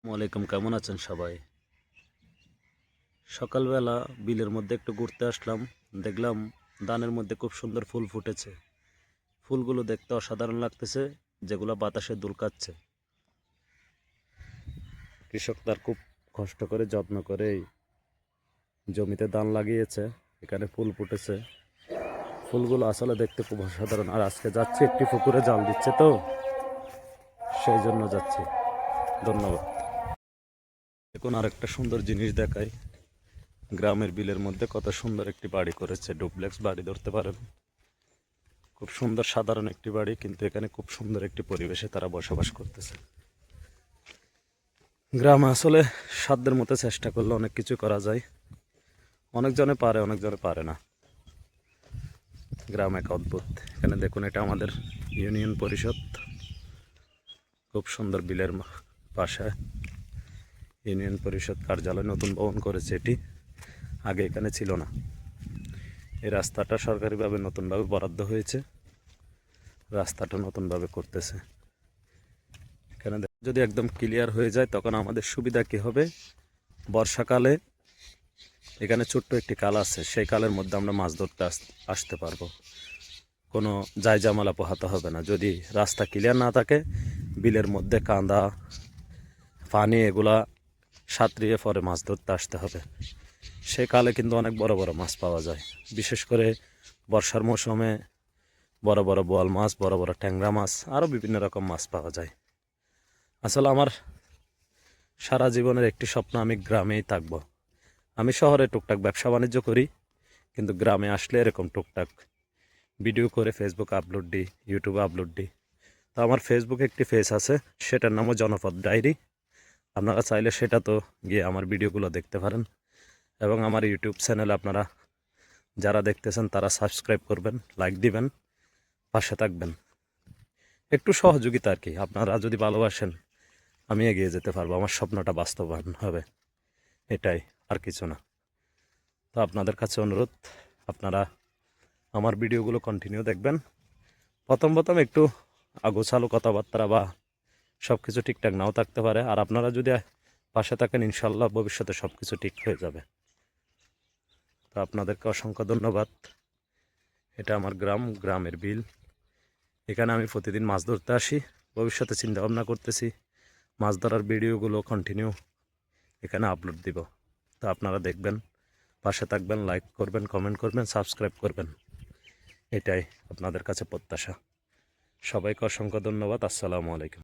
ওয়ালাইকুম, কেমন আছেন সবাই? সকালবেলা বিলের মধ্যে একটু ঘুরতে আসলাম। দেখলাম ধানের মধ্যে খুব সুন্দর ফুল ফুটেছে। ফুলগুলো দেখতে অসাধারণ লাগতেছে, যেগুলো বাতাসে দুলকাচ্ছে। কৃষক তার খুব কষ্ট করে যত্ন করে এই জমিতে ধান লাগিয়েছে। এখানে ফুল ফুটেছে। ফুলগুলো আসলে দেখতে খুব অসাধারণ। আর আজকে যাচ্ছি, একটি পুকুরে জাল দিচ্ছে, তো সেই জন্য যাচ্ছি। ধন্যবাদ। এখন আরেকটা সুন্দর জিনিস দেখাই। গ্রামের বিলের মধ্যে কত সুন্দর একটি বাড়ি করেছে, ডুপ্লেক্স বাড়ি ধরতে পারেন। খুব সুন্দর সাধারণ একটি বাড়ি, কিন্তু এখানে খুব সুন্দর একটি পরিবেশে তারা বসবাস করতেছে। গ্রামে আসলে সাধ্যের মতো চেষ্টা করলে অনেক কিছু করা যায়। অনেকজনে পারে, অনেকজনে পারে না। গ্রাম এক অদ্ভুত। এখানে দেখুন, এটা আমাদের ইউনিয়ন পরিষদ। খুব সুন্দর বিলের পাশে ইউনিয়ন পরিষদ কার্যালয় নতুন ভবন করেছে এটি। আগে এখানে ছিল না। এই রাস্তাটা সরকারিভাবে নতুনভাবে বরাদ্দ হয়েছে। রাস্তাটা নতুনভাবে করতেছে। এখানে যদি একদম ক্লিয়ার হয়ে যায়, তখন আমাদের সুবিধা কী হবে? বর্ষাকালে এখানে ছোট্ট একটি খাল আছে, সেই খালের মধ্যে আমরা মাছ ধরতে আসতে পারবো। কোনো জায়জামালা পোহাতে হবে না। যদি রাস্তা ক্লিয়ার না থাকে, বিলের মধ্যে কাঁদা, পানি, এগুলা সাঁতরিয়ে পরে মাছ ধরতে আসতে হবে। সেই খালে কিন্তু অনেক বড় বড় মাছ পাওয়া যায়। বিশেষ করে বর্ষার মৌসুমে বড় বড় বোয়াল মাছ, বড় বড় ট্যাংরা মাছ, আরও বিভিন্ন রকম মাছ পাওয়া যায়। আসলে আমার সারা জীবনের একটি স্বপ্ন, আমি গ্রামেই থাকবো। আমি শহরে টুকটাক ব্যবসা বাণিজ্য করি, কিন্তু গ্রামে আসলে এরকম টুকটাক ভিডিও করে ফেসবুকে আপলোড দিই, ইউটিউবে আপলোড দিই। তো আমার ফেসবুকে একটি পেজ আছে, সেটার নামও জনপদ ডায়েরি। আপনারা চাইলে সেটা তো গিয়ে আমার ভিডিওগুলো দেখতে পারেন। এবং আমার ইউটিউব চ্যানেলে আপনারা যারা দেখতেছেন তারা সাবস্ক্রাইব করবেন, লাইক দিবেন, পাশে থাকবেন। একটু সহযোগিতা আর কি। আপনারা যদি ভালোবাসেন, আমি এগিয়ে যেতে পারবো, আমার স্বপ্নটা বাস্তবায়ন হবে। এটাই, আর কিছু না। তো আপনাদের কাছে অনুরোধ, আপনারা আমার ভিডিওগুলো কন্টিনিউ দেখবেন। প্রথম প্রথম একটু আগোছালো কথাবার্তা বা সব কিছু ঠিকঠাক নাও থাকতে পারে। আর আপনারা যদি পাশে থাকেন, ইনশাল্লাহ ভবিষ্যতে সব কিছু ঠিক হয়ে যাবে। তো আপনাদেরকে অসংখ্য ধন্যবাদ। এটা আমার গ্রাম, গ্রামের বিল। এখানে আমি প্রতিদিন মাছ ধরতে আসি। ভবিষ্যতে চিন্তাভাবনা করতেছি মাছ ধরার ভিডিওগুলো কন্টিনিউ এখানে আপলোড দিব। তো আপনারা দেখবেন, পাশে থাকবেন, লাইক করবেন, কমেন্ট করবেন, সাবস্ক্রাইব করবেন। এটাই আপনাদের কাছে প্রত্যাশা। সবাইকে অসংখ্য ধন্যবাদ। আসসালামু আলাইকুম।